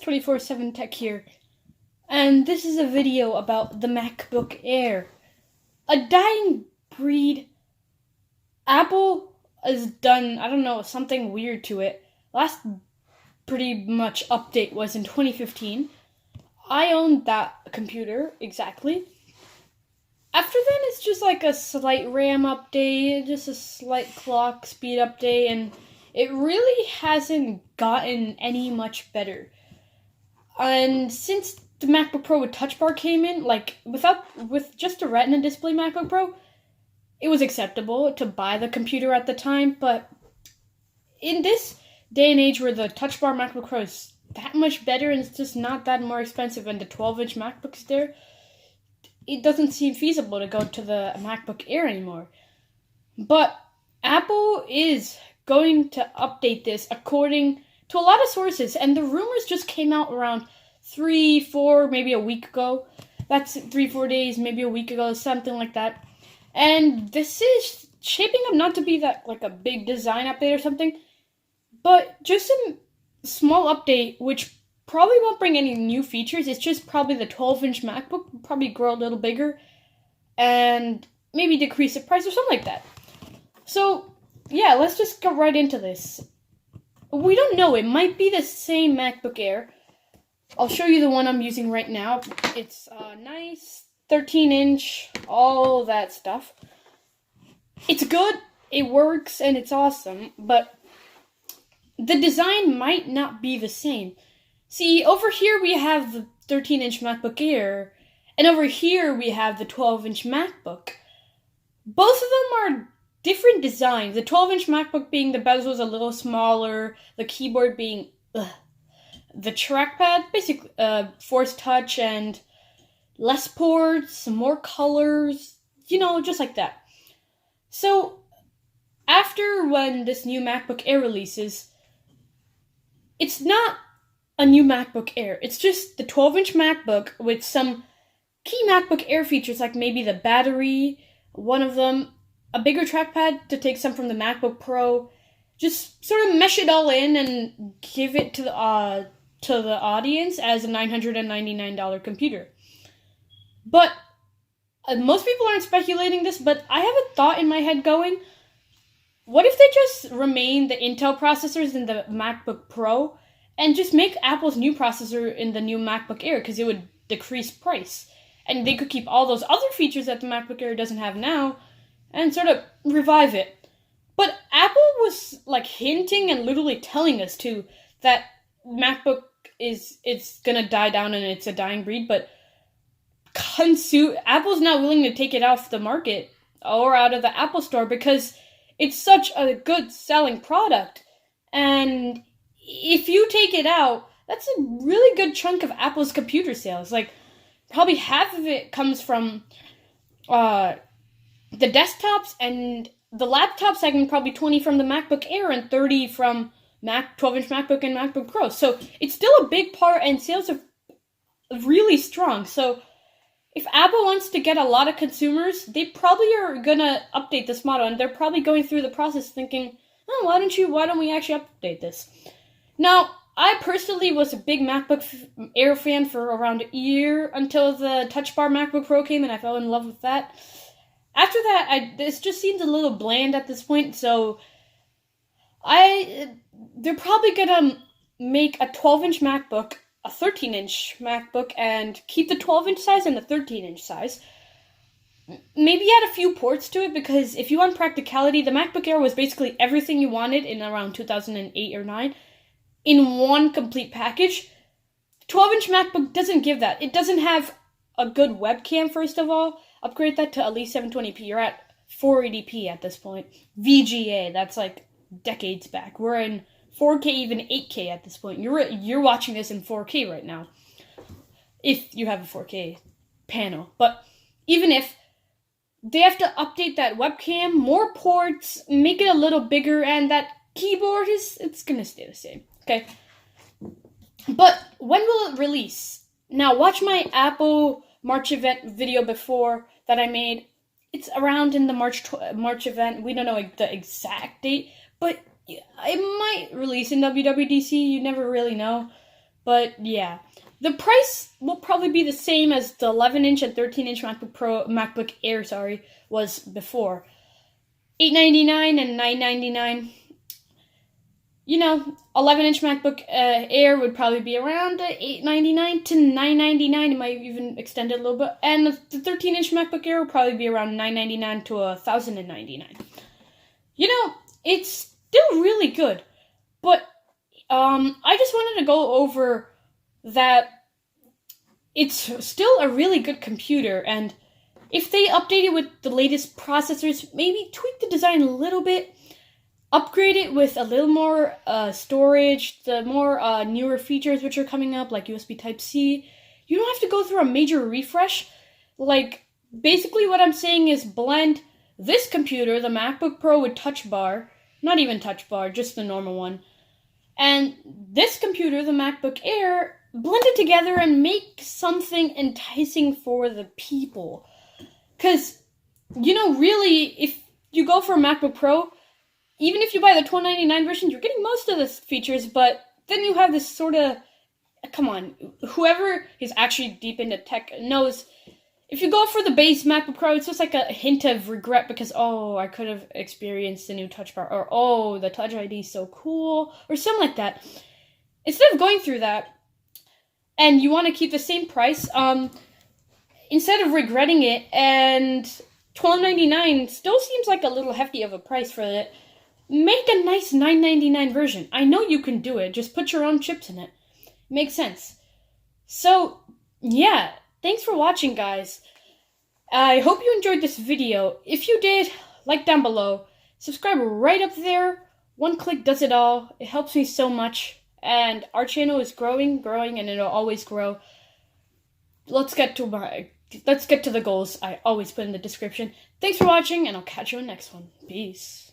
24/7 Tech here, and this is a video about the MacBook Air. A dying breed. Apple has done, I don't know, something weird to it. Last pretty much update was in 2015. I owned that computer, exactly. After then, it's just like a slight RAM update, just a slight clock speed update, and it really hasn't gotten any much better. And since the MacBook Pro with Touch Bar came in, with just a Retina display MacBook Pro, it was acceptable to buy the computer at the time. But in this day and age where the Touch Bar MacBook Pro is that much better and it's just not that more expensive and the 12-inch MacBook is there, it doesn't seem feasible to go to the MacBook Air anymore. But Apple is going to update this according to a lot of sources, and the rumors just came out around 3-4, maybe a week ago. That's 3-4 days, maybe a week ago, something like that. And this is shaping up not to be that like a big design update or something, but just a small update which probably won't bring any new features. It's just probably the 12-inch MacBook will probably grow a little bigger and maybe decrease the price or something like that. So yeah, let's just go right into this. We don't know. It might be the same MacBook Air. I'll show you the one I'm using right now. It's a nice 13-inch, all that stuff. It's good, it works, and it's awesome, but the design might not be the same. See, over here we have the 13-inch MacBook Air, and over here we have the 12-inch MacBook. Both of them are different designs. The 12-inch MacBook being the bezel's a little smaller, the keyboard being the trackpad, basically Force Touch and less ports, more colors, just like that. So after when this new MacBook Air releases, it's not a new MacBook Air. It's just the 12-inch MacBook with some key MacBook Air features like maybe the battery, one of them, a bigger trackpad to take some from the MacBook Pro, just sort of mesh it all in and give it to the audience as a $999 computer. But most people aren't speculating this, but I have a thought in my head going, what if they just remain the Intel processors in the MacBook Pro and just make Apple's new processor in the new MacBook Air, because it would decrease price. And they could keep all those other features that the MacBook Air doesn't have now and sort of revive it. But Apple was hinting and literally telling us too that MacBook it's gonna die down and it's a dying breed, but Apple's not willing to take it off the market or out of the Apple Store because it's such a good selling product. And if you take it out, that's a really good chunk of Apple's computer sales. Probably half of it comes from the desktops, and the laptop segment probably 20 from the MacBook Air and 30 from 12-inch MacBook and MacBook Pro. So it's still a big part, and sales are really strong. So if Apple wants to get a lot of consumers, they probably are gonna update this model, and they're probably going through the process thinking, oh, why don't we actually update this? Now, I personally was a big MacBook Air fan for around a year until the Touch Bar MacBook Pro came, and I fell in love with that. After that, this just seems a little bland at this point, so they're probably gonna make a 12-inch MacBook, a 13-inch MacBook, and keep the 12-inch size and the 13-inch size. Maybe add a few ports to it, because if you want practicality, the MacBook Air was basically everything you wanted in around 2008 or 9 in one complete package. 12-inch MacBook doesn't give that. It doesn't have a good webcam, first of all. Upgrade that to at least 720p. You're at 480p at this point. VGA, that's decades back. We're in 4K, even 8K at this point. You're watching this in 4K right now, if you have a 4K panel. But even if, they have to update that webcam, more ports, make it a little bigger, and that keyboard it's gonna stay the same. Okay. But when will it release? Now, watch my Apple March event video before that I made. It's around in the March event. We don't know the exact date, but it might release in WWDC. You never really know. But yeah, the price will probably be the same as the 11-inch and 13-inch MacBook Air, was before. $899 and $999. 11-inch MacBook Air would probably be around $899 to $999. It might even extend it a little bit. And the 13-inch MacBook Air would probably be around $999 to $1,099. It's still really good. But I just wanted to go over that it's still a really good computer. And if they update it with the latest processors, maybe tweak the design a little bit, upgrade it with a little more storage, the more newer features which are coming up, like USB Type-C. You don't have to go through a major refresh. Basically what I'm saying is blend this computer, the MacBook Pro with Touch Bar, not even Touch Bar, just the normal one, and this computer, the MacBook Air, blend it together and make something enticing for the people. Because, really, if you go for a MacBook Pro, even if you buy the $12.99 version, you're getting most of the features, but then you have this sort of, come on, whoever is actually deep into tech knows, if you go for the base MacBook Pro, it's just like a hint of regret because, I could have experienced the new Touch Bar, or, the Touch ID is so cool, or something like that. Instead of going through that, and you want to keep the same price, instead of regretting it, and $12.99 still seems like a little hefty of a price for it, make a nice $9.99 version. I know you can do it. Just put your own chips in it. Makes sense. So, yeah. Thanks for watching, guys. I hope you enjoyed this video. If you did, like down below. Subscribe right up there. One click does it all. It helps me so much. And our channel is growing, and it'll always grow. Let's get to the goals I always put in the description. Thanks for watching, and I'll catch you in the next one. Peace.